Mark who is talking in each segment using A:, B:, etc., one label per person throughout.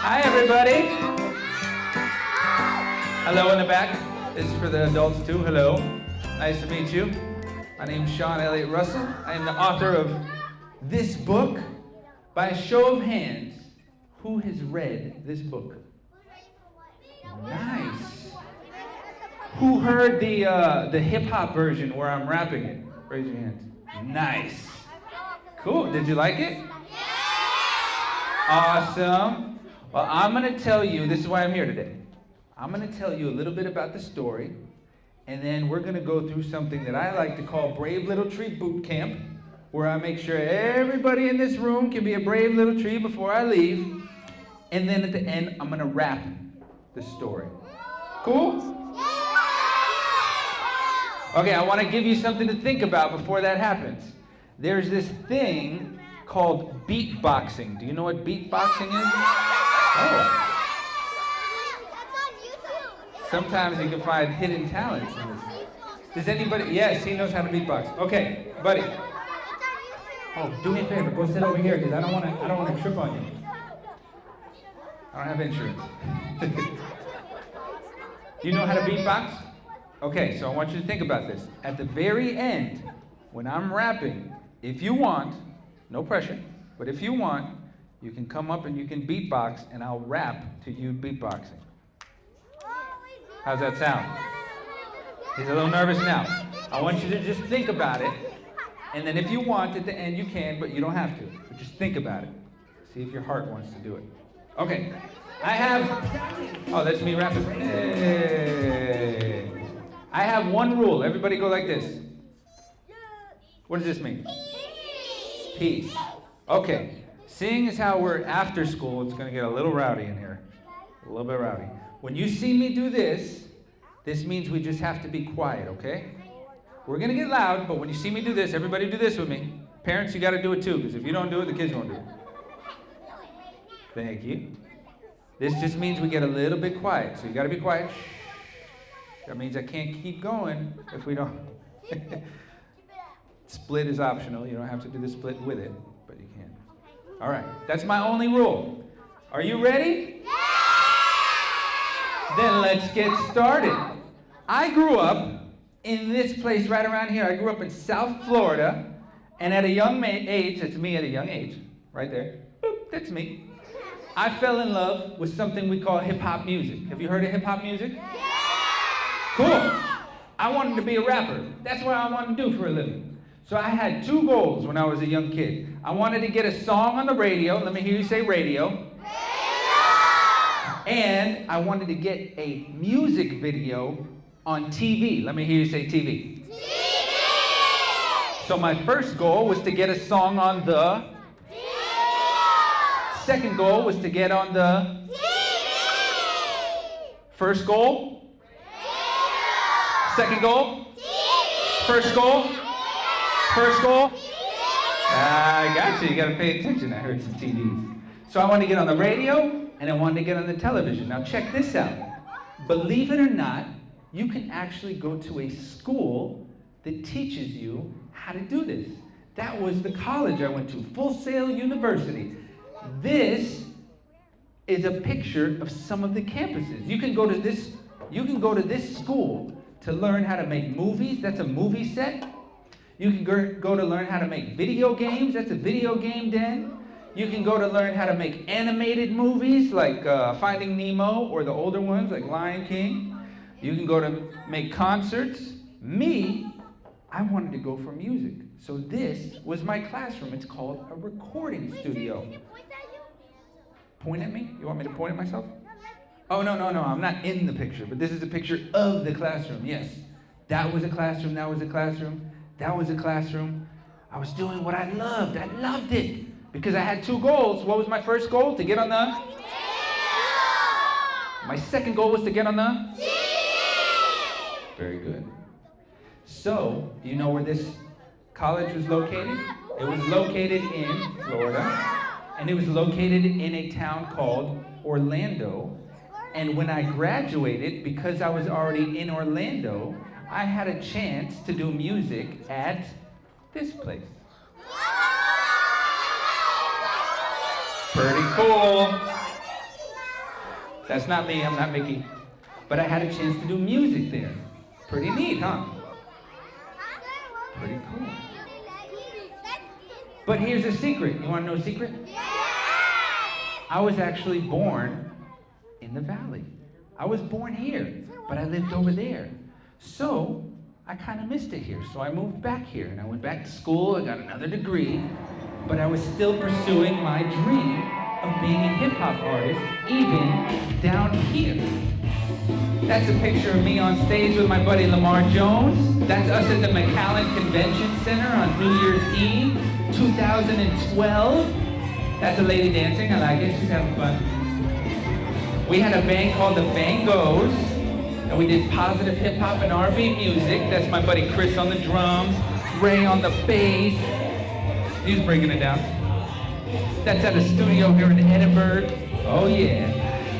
A: Hi, everybody. Hello in the back. This is for the adults, too. Hello. Nice to meet you. My name's Sean Elliott Russell. I am the author of this book. By a show of hands, who has read this book? Nice. Who heard the hip-hop version where I'm rapping it? Raise your hands. Nice. Cool. Did you like it? Awesome. Well, I'm going to tell you, this is why I'm here today. I'm going to tell you a little bit about the story, and then we're going to go through something that I like to call Brave Little Tree Bootcamp, where I make sure everybody in this room can be a brave little tree before I leave. And then at the end, I'm going to wrap the story. Cool? Okay, I want to give you something to think about before that happens. There's this thing called beatboxing. Do you know what beatboxing is? Oh. Sometimes you can find hidden talents in this. Does anybody? Yes, he knows how to beatbox. Okay, buddy. Oh, do me a favor. Go sit over here because I don't want to trip on you. I don't have insurance. You know how to beatbox? Okay, so I want you to think about this. At the very end, when I'm rapping, if you want, no pressure, but if you want, you can come up and you can beatbox, and I'll rap to you beatboxing. How's that sound? He's a little nervous now. I want you to just think about it, and then if you want, at the end you can, but you don't have to. But just think about it. See if your heart wants to do it. Okay, I have, oh, that's me rapping. Hey. I have one rule. Everybody go like this. What does this mean? Peace. Okay. Seeing as how we're after school, it's going to get a little rowdy in here. A little bit rowdy. When you see me do this, this means we just have to be quiet, okay? We're going to get loud, but when you see me do this, everybody do this with me. Parents, you got to do it too, because if you don't do it, the kids won't do it. Thank you. This just means we get a little bit quiet, so you got to be quiet. Shh. That means I can't keep going if we don't. Split is optional. You don't have to do the split with it, but you can. All right, that's my only rule. Are you ready? Yeah! Then let's get started. I grew up in this place right around here. I grew up in South Florida, and at a young age, that's me at a young age, right there, boop, that's me. I fell in love with something we call hip-hop music. Have you heard of hip-hop music? Yeah! Cool. I wanted to be a rapper. That's what I wanted to do for a living. So I had two goals when I was a young kid. I wanted to get a song on the radio. Let me hear you say radio. Radio! And I wanted to get a music video on TV. Let me hear you say TV. TV! So my first goal was to get a song on the TV! Second goal was to get on the TV! First goal? Second goal? TV! First goal? First goal? I got you. You got to pay attention. I heard some TVs. So I wanted to get on the radio, and I wanted to get on the television. Now check this out. Believe it or not, you can actually go to a school that teaches you how to do this. That was the college I went to, Full Sail University. This is a picture of some of the campuses. You can go to this school to learn how to make movies. That's a movie set. You can go to learn how to make video games. That's a video game den. You can go to learn how to make animated movies like Finding Nemo, or the older ones like Lion King. You can go to make concerts. Me, I wanted to go for music. So this was my classroom. It's called a recording studio. Point at me? You want me to point at myself? Oh, no, I'm not in the picture, but this is a picture of the classroom, yes. That was a classroom, that was a classroom, that was a classroom. I was doing what I loved it, because I had two goals. What was my first goal? To get on the? TV! My second goal was to get on the? TV! Very good. So, do you know where this college was located? It was located in Florida, and it was located in a town called Orlando. And when I graduated, because I was already in Orlando, I had a chance to do music at this place. Pretty cool. That's not me, I'm not Mickey. But I had a chance to do music there. Pretty neat, huh? Pretty cool. But here's a secret. You want to know a secret? I was actually born in the valley. I was born here, but I lived over there. So I kind of missed it here. So I moved back here, and I went back to school. I got another degree, but I was still pursuing my dream of being a hip-hop artist, even down here. That's a picture of me on stage with my buddy Lamar Jones. That's us at the McAllen Convention Center on New Year's Eve, 2012. That's a lady dancing, I like it, she's having fun. We had a band called the Van Goghs, and we did positive hip-hop and R&B music. That's my buddy Chris on the drums, Ray on the bass. He's bringing it down. That's at a studio here in Edinburgh. Oh yeah.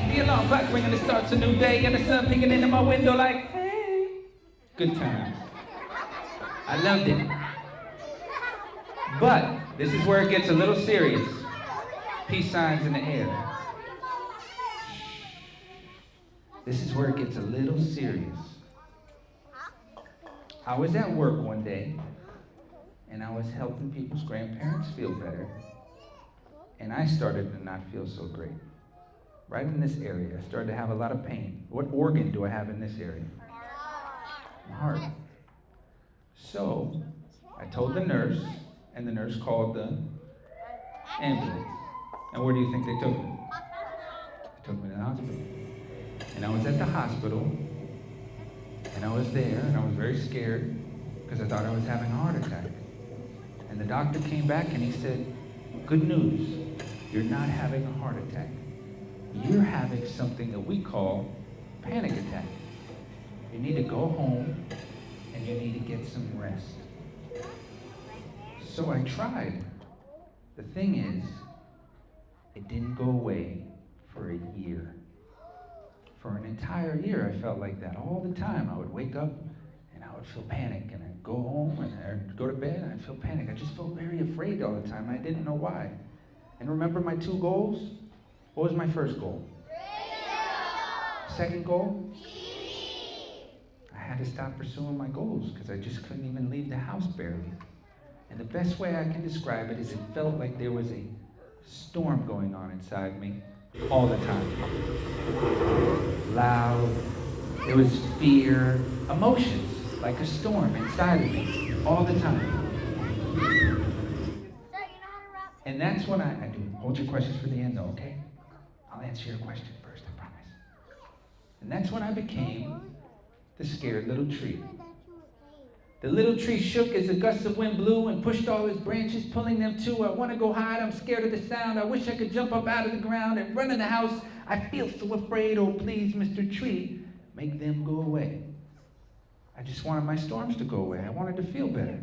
A: The alarm clock ringing, it starts a new day, and the sun peeking into my window like, hey. Good times. I loved it. But this is where it gets a little serious. Peace signs in the air. This is where it gets a little serious. I was at work one day, and I was helping people's grandparents feel better, and I started to not feel so great. Right in this area, I started to have a lot of pain. What organ do I have in this area? My heart. So I told the nurse, and the nurse called the ambulance. And where do you think they took me? They took me to the hospital. And I was at the hospital, and I was there, and I was very scared because I thought I was having a heart attack. And the doctor came back and he said, good news, you're not having a heart attack. You're having something that we call panic attack. You need to go home and you need to get some rest. So I tried. The thing is, it didn't go away for a year. For an entire year, I felt like that all the time. I would wake up and I would feel panic, and I'd go home and I'd go to bed and I'd feel panic. I just felt very afraid all the time. I didn't know why. And remember my 2 goals? What was my first goal? Radio. Second goal? TV. I had to stop pursuing my goals because I just couldn't even leave the house barely. And the best way I can describe it is it felt like there was a storm going on inside me all the time. Loud, there was fear, emotions, like a storm inside of me all the time. And that's when I do. Hold your questions for the end though, okay? I'll answer your question first, I promise. And that's when I became the scared little tree. The little tree shook as a gust of wind blew and pushed all its branches, pulling them too. I want to go hide, I'm scared of the sound. I wish I could jump up out of the ground and run in the house. I feel so afraid, oh please, Mr. Tree, make them go away. I just wanted my storms to go away. I wanted to feel better.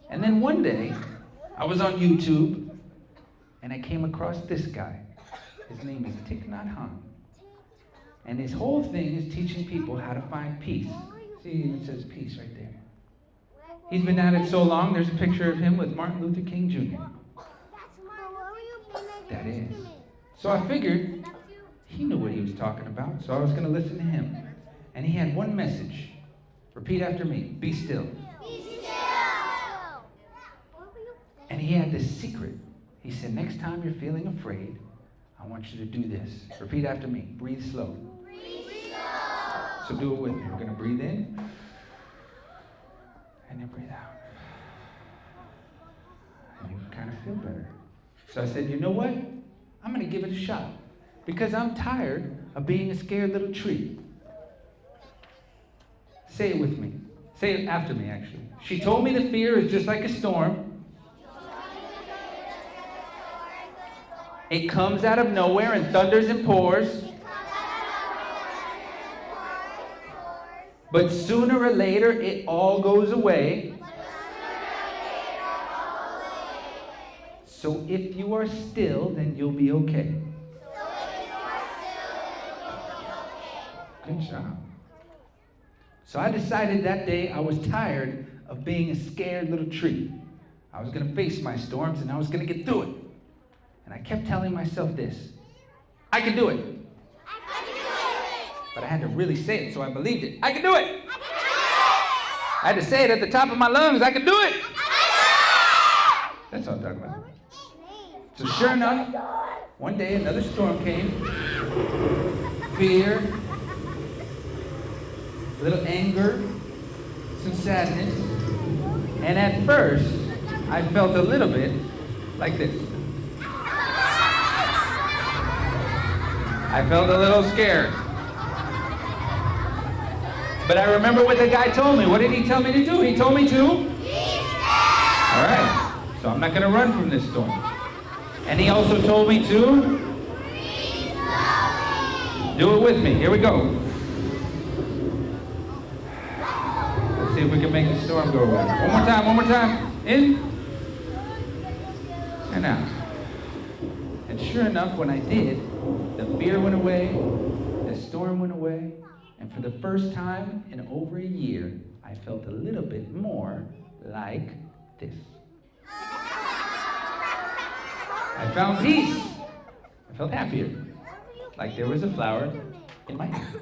A: And then one day, I was on YouTube, and I came across this guy. His name is Thich Nhat Hanh. And his whole thing is teaching people how to find peace. See, it says peace right there. He's been at it so long, there's a picture of him with Martin Luther King Jr. That is. So I figured he knew what he was talking about, so I was going to listen to him. And he had one message. Repeat after me. Be still. Be still. And he had this secret. He said, next time you're feeling afraid, I want you to do this. Repeat after me. Breathe slow. Breathe slow. So do it with me. We're going to breathe in. And then breathe out. And you kind of feel better. So I said, you know what? I'm going to give it a shot. Because I'm tired of being a scared little tree. Say it with me. Say it after me, actually. She told me the fear is just like a storm. It comes out of nowhere and thunders and pours. But sooner or later, it all goes away. So if you are still, then you'll be okay. Good job. So I decided that day I was tired of being a scared little tree. I was going to face my storms and I was going to get through it. And I kept telling myself this: I can do it. But I had to really say it so I believed it. I can do it. I had to say it at the top of my lungs. I can do it. That's what I'm talking about. So sure enough, one day another storm came. Fear, a little anger, some sadness. And at first, I felt a little bit like this. I felt a little scared. But I remember what the guy told me. What did he tell me to do? He told me to? All right. So I'm not going to run from this storm. And he also told me to? Do it with me. Here we go. Let's see if we can make the storm go away. One more time, one more time. In. And out. And sure enough, when I did, the fear went away, the storm went away, and for the first time in over a year, I felt a little bit more like this. I found peace. I felt happier. Like there was a flower in my hand.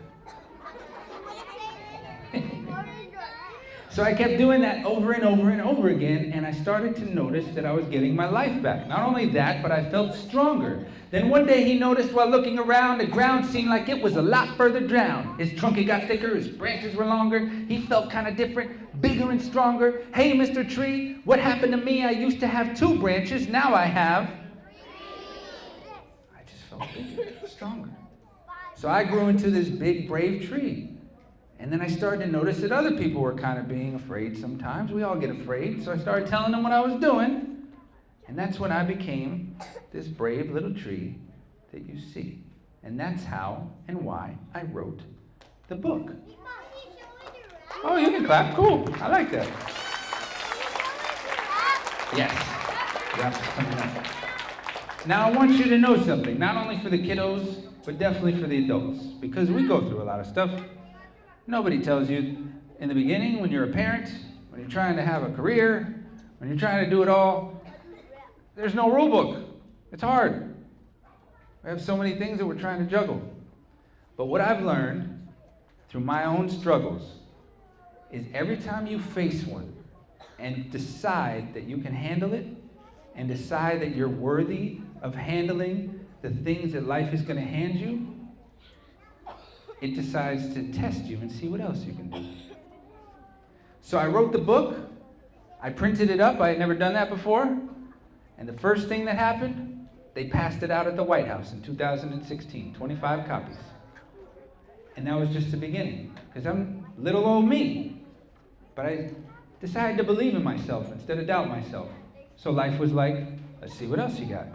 A: So I kept doing that over and over and over again, and I started to notice that I was getting my life back. Not only that, but I felt stronger. Then one day he noticed while looking around, the ground seemed like it was a lot further down. His trunk got thicker, his branches were longer, he felt kind of different, bigger and stronger. Hey, Mr. Tree, what happened to me? I used to have 2 branches, now I have... I just felt bigger, stronger. So I grew into this big, brave tree. And then I started to notice that other people were kind of being afraid sometimes. We all get afraid. So I started telling them what I was doing. And that's when I became this brave little tree that you see. And that's how and why I wrote the book. Oh, you can clap. Cool. I like that. Yes. Yep. Now I want you to know something. Not only for the kiddos, but definitely for the adults. Because we go through a lot of stuff. Nobody tells you in the beginning when you're a parent, when you're trying to have a career, when you're trying to do it all, there's no rule book. It's hard. We have so many things that we're trying to juggle. But what I've learned through my own struggles is every time you face one and decide that you can handle it and decide that you're worthy of handling the things that life is going to hand you, it decides to test you and see what else you can do. So I wrote the book, I printed it up, I had never done that before, and the first thing that happened, they passed it out at the White House in 2016, 25 copies. And that was just the beginning, because I'm little old me. But I decided to believe in myself instead of doubt myself. So life was like, let's see what else you got.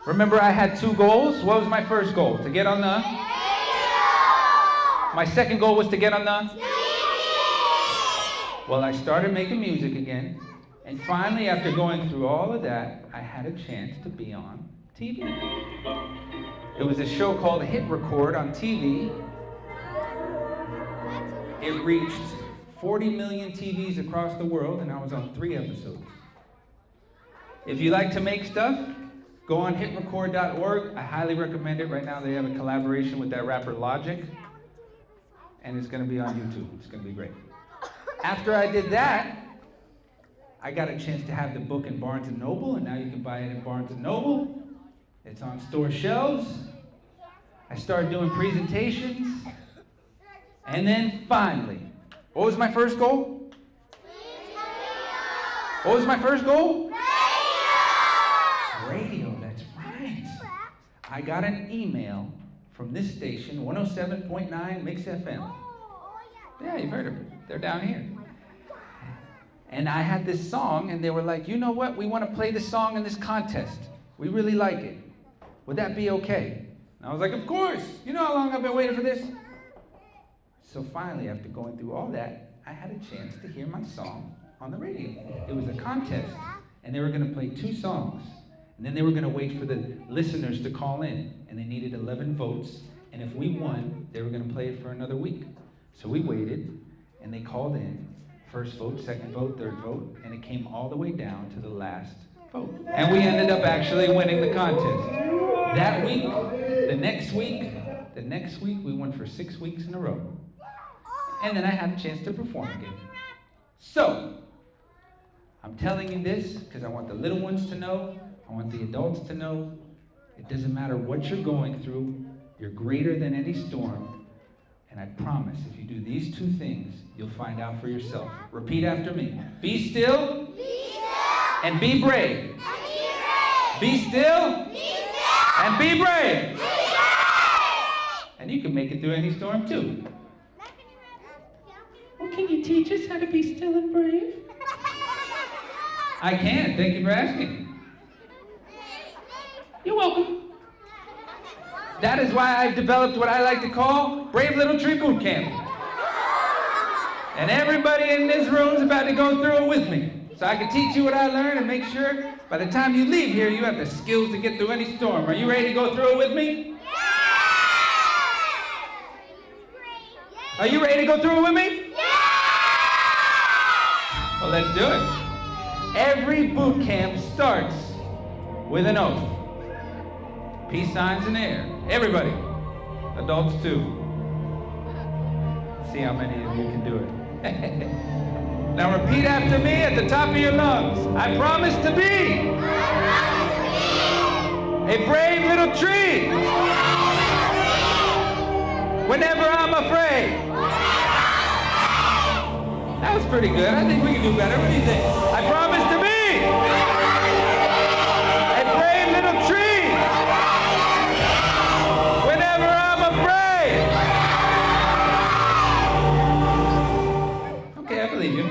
A: Remember, I had 2 goals. What was my first goal? To get on the... My second goal was to get on the... Well, I started making music again. And finally, after going through all of that, I had a chance to be on TV. It was a show called Hit Record on TV. It reached 40 million TVs across the world, and I was on 3 episodes. If you like to make stuff, go on hitrecord.org. I highly recommend it. Right now they have a collaboration with that rapper Logic. And it's going to be on YouTube. It's going to be great. After I did that, I got a chance to have the book in Barnes & Noble. And now you can buy it in Barnes & Noble. It's on store shelves. I started doing presentations. And then finally, what was my first goal? What was my first goal? Radio, that's right. I got an email from this station, 107.9 Mix FM. Yeah, you've heard of it. They're down here. And I had this song, and they were like, you know what? We want to play this song in this contest. We really like it. Would that be okay? And I was like, of course. You know how long I've been waiting for this? So finally, after going through all that, I had a chance to hear my song on the radio. It was a contest, and they were going to play 2 songs. And then they were going to wait for the listeners to call in, and they needed 11 votes. And if we won, they were going to play it for another week. So we waited, and they called in. First vote, second vote, third vote, and it came all the way down to the last vote. And we ended up actually winning the contest. That week, the next week, we won for 6 weeks in a row. And then I had a chance to perform again. So, I'm telling you this because I want the little ones to know, I want the adults to know, it doesn't matter what you're going through, you're greater than any storm. And I promise, if you do these 2 things, you'll find out for yourself. Repeat after me. Be still.
B: Be still.
A: And be brave.
B: And be brave.
A: Be still.
B: Be still.
A: And be brave.
B: Be brave.
A: And you can make it through any storm too. Well, can you teach us how to be still and brave? I can. Thank you for asking. You're welcome. That is why I've developed what I like to call Brave Little Tree Bootcamp. And everybody in this room is about to go through it with me. So I can teach you what I learned and make sure by the time you leave here, you have the skills to get through any storm. Are you ready to go through it with me? Are you ready to go through it with me? Well, let's do it. Every boot camp starts with an oath. Peace signs in the air. Everybody. Adults too. See how many of you can do it. Now repeat after me at the top of your lungs. I promise to be a brave little tree whenever I'm afraid. That was pretty good. I think we can do better. What do you think? I promise to be a brave little tree whenever I'm afraid. Okay, I believe you.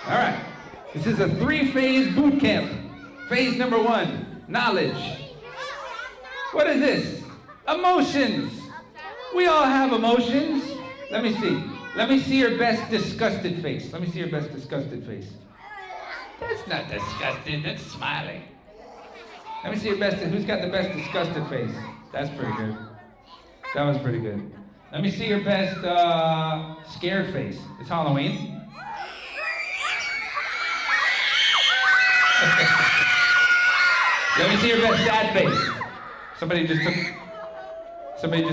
A: All right. This is a 3-phase boot camp. Phase number 1, knowledge. What is this? Emotions. We all have emotions. Let me see. Let me see your best disgusted face. Let me see your best disgusted face. That's not disgusted, that's smiling. Let me see your best, who's got the best disgusted face? That's pretty good. That was pretty good. Let me see your best scared face. It's Halloween. Let me see your best sad face. Somebody just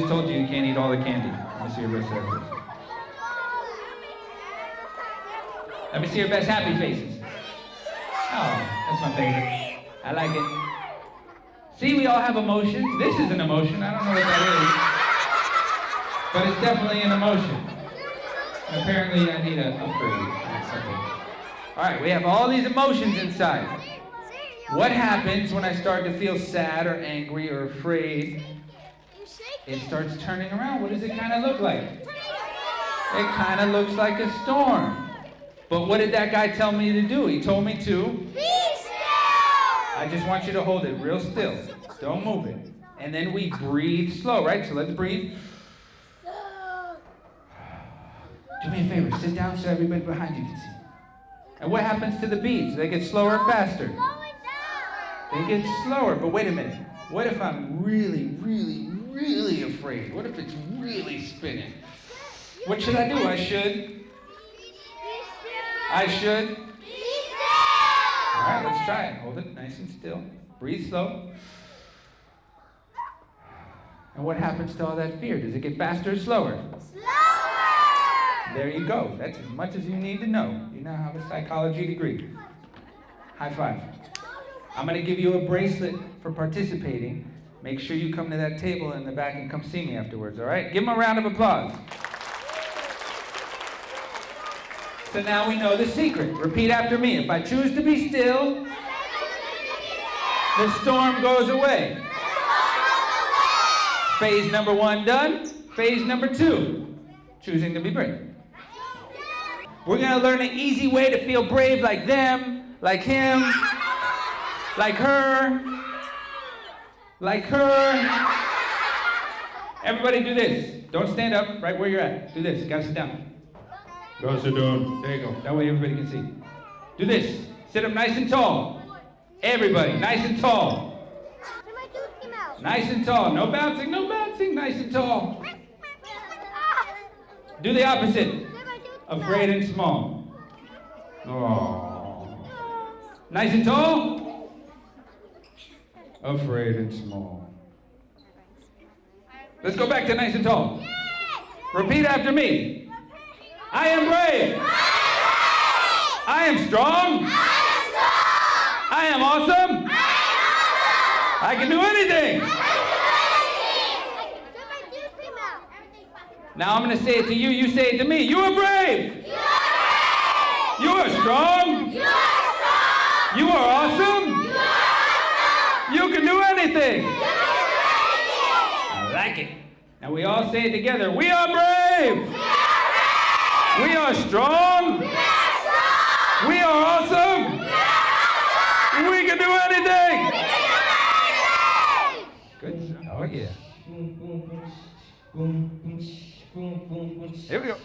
A: told you you can't eat all the candy. Let me see your best sad face. Let me see your best happy faces. Oh, that's my favorite. I like it. See, we all have emotions. This is an emotion. I don't know what that is. But it's definitely an emotion. And apparently I need an upgrade. All right, we have all these emotions inside. What happens when I start to feel sad or angry or afraid? It starts turning around. What does it kind of look like? It kind of looks like a storm. But what did that guy tell me to do? He told me to be still. I just want you to hold it real still. Don't move it. And then we breathe slow, right? So let's breathe. Do me a favor. Sit down so everybody behind you can see. And what happens to the beats? They get slower or faster? They get slower. But wait a minute. What if I'm really, really, really afraid? What if it's really spinning? What should I do? I should. All right, let's try it. Hold it nice and still. Breathe slow. And what happens to all that fear? Does it get faster or slower?
B: Slower!
A: There you go. That's as much as you need to know. You now have a psychology degree. High five. I'm going to give you a bracelet for participating. Make sure you come to that table in the back and come see me afterwards, all right? Give them a round of applause. So now we know the secret. Repeat after me. If I choose to be still, the storm goes away. Phase number 1 done. Phase number 2, choosing to be brave. We're going to learn an easy way to feel brave like them, like him, like her, like her. Everybody do this. Don't stand up right where you're at. Do this. Gotta sit down. Go sit down. There you go. That way everybody can see. Do this. Sit up nice and tall. Everybody, nice and tall. Nice and tall. No bouncing, no bouncing. Nice and tall. Do the opposite. Afraid and small. Oh. Nice and tall. Afraid and small. Let's go back to nice and tall. Repeat after me. I am brave. I am strong. I am awesome. I can do anything. Now I'm going to say it to you. You say it to me. You are brave. You are strong. You are awesome. You can do anything. I like it. Now we all say it together. We are brave. We are strong. We are awesome. We can do anything. Good job. Oh, yeah. Here we go.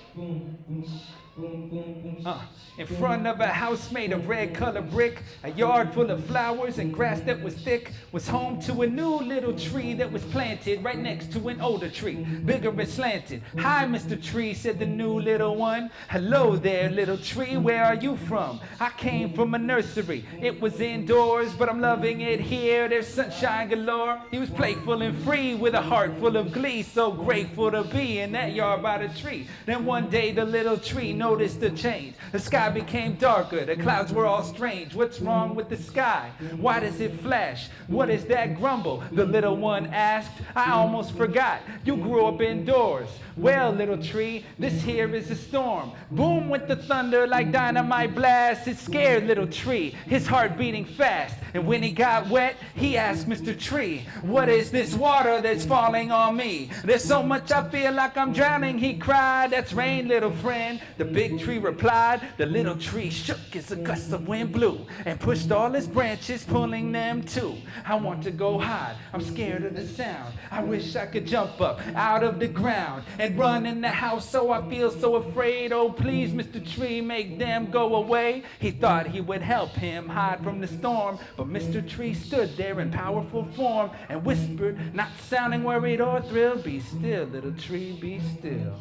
A: In front of a house made of red colored brick, a yard full of flowers and grass that was thick, was home to a new little tree that was planted right next to an older tree, bigger and slanted. Hi, Mr. Tree, said the new little one. Hello there, little tree, where are you from? I came from a nursery. It was indoors, but I'm loving it here. There's sunshine galore. He was playful and free with a heart full of glee, so grateful to be in that yard by the tree. Then one day the little tree noticed a change. The sky became darker, the clouds were all strange. What's wrong with the sky? Why does it flash? What is that grumble? The little one asked. I almost forgot, you grew up indoors. Well, little tree, this here is a storm. Boom went the thunder like dynamite blast. It scared little tree, his heart beating fast. And when he got wet, he asked Mr. Tree, what is this water that's falling on me? There's so much I feel like I'm drowning, he cried. That's rain, little friend, the big tree replied. The little tree shook as a gust of wind blew and pushed all his branches, pulling them too. I want to go hide, I'm scared of the sound. I wish I could jump up out of the ground and run in the house, so I feel so afraid. Oh, please, Mr. Tree, make them go away. He thought he would help him hide from the storm, but Mr. Tree stood there in powerful form and whispered, not sounding worried or thrilled, be still, little tree, be still.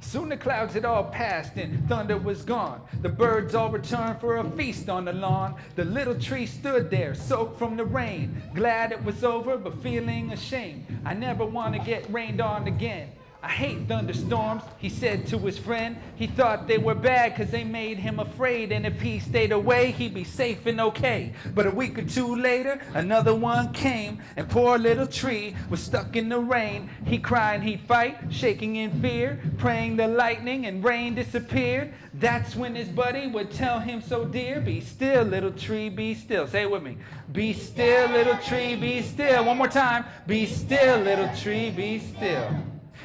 A: Soon the clouds had all passed and thunder was gone. The birds all returned for a feast on the lawn. The little tree stood there, soaked from the rain, glad it was over, but feeling ashamed. I never want to get rained on again. I hate thunderstorms, he said to his friend. He thought they were bad because they made him afraid, and if he stayed away, he'd be safe and okay. But a week or two later, another one came, and poor little tree was stuck in the rain. He cried and he'd fight, shaking in fear, praying the lightning and rain disappeared. That's when his buddy would tell him so dear, be still, little tree, be still. Say it with me. Be still, little tree, be still. One more time. Be still, little tree, be still.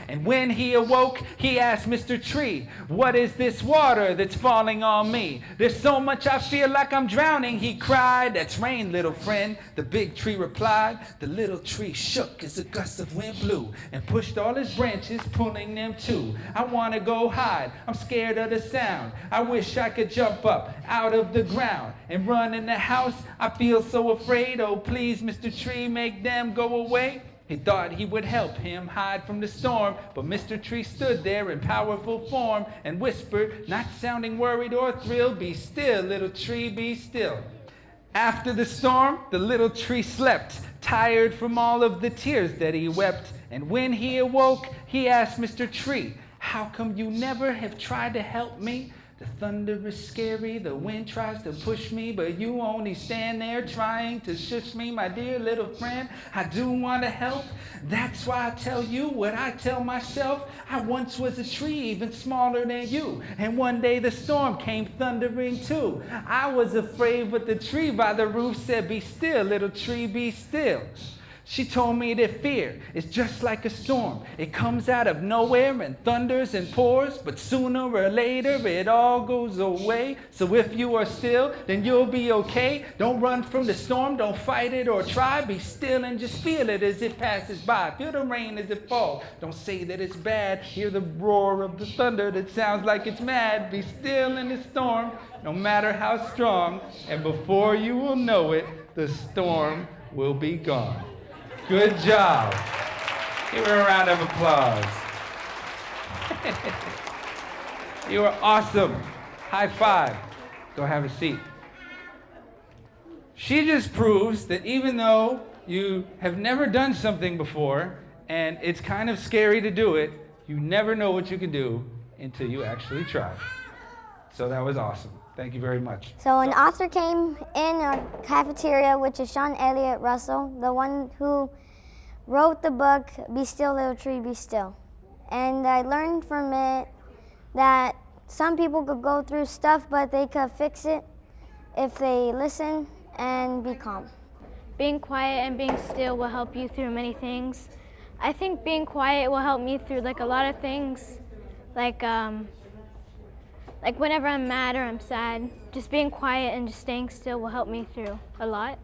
A: And when he awoke, he asked Mr. Tree, what is this water that's falling on me? There's so much I feel like I'm drowning, he cried. That's rain, little friend, the big tree replied. The little tree shook as a gust of wind blew and pushed all his branches, pulling them too. I want to go hide, I'm scared of the sound. I wish I could jump up out of the ground and run in the house. I feel so afraid. Oh, please, Mr. Tree, make them go away. He thought he would help him hide from the storm, but Mr. Tree stood there in powerful form and whispered, not sounding worried or thrilled, be still, little tree, be still. After the storm, the little tree slept, tired from all of the tears that he wept. And when he awoke, he asked Mr. Tree, how come you never have tried to help me? The thunder is scary, the wind tries to push me, but you only stand there trying to shush me. My dear little friend, I do want to help. That's why I tell you what I tell myself. I once was a tree even smaller than you, and one day the storm came thundering too. I was afraid, but the tree by the roof said, be still, little tree, be still. She told me that fear is just like a storm. It comes out of nowhere and thunders and pours, but sooner or later it all goes away. So if you are still, then you'll be okay. Don't run from the storm, don't fight it or try. Be still and just feel it as it passes by. Feel the rain as it falls. Don't say that it's bad. Hear the roar of the thunder that sounds like it's mad. Be still in the storm, no matter how strong. And before you will know it, the storm will be gone. Good job. Give her a round of applause. You are awesome. High five. Go have a seat. She just proves that even though you have never done something before and it's kind of scary to do it, you never know what you can do until you actually try. So that was awesome. Thank you very much.
C: So an author came in our cafeteria, which is Sean Elliott Russell, the one who wrote the book, Be Still Little Tree, Be Still. And I learned from it that some people could go through stuff, but they could fix it if they listen and be calm.
D: Being quiet and being still will help you through many things. I think being quiet will help me through like a lot of things, like whenever I'm mad or I'm sad, just being quiet and just staying still will help me through a lot.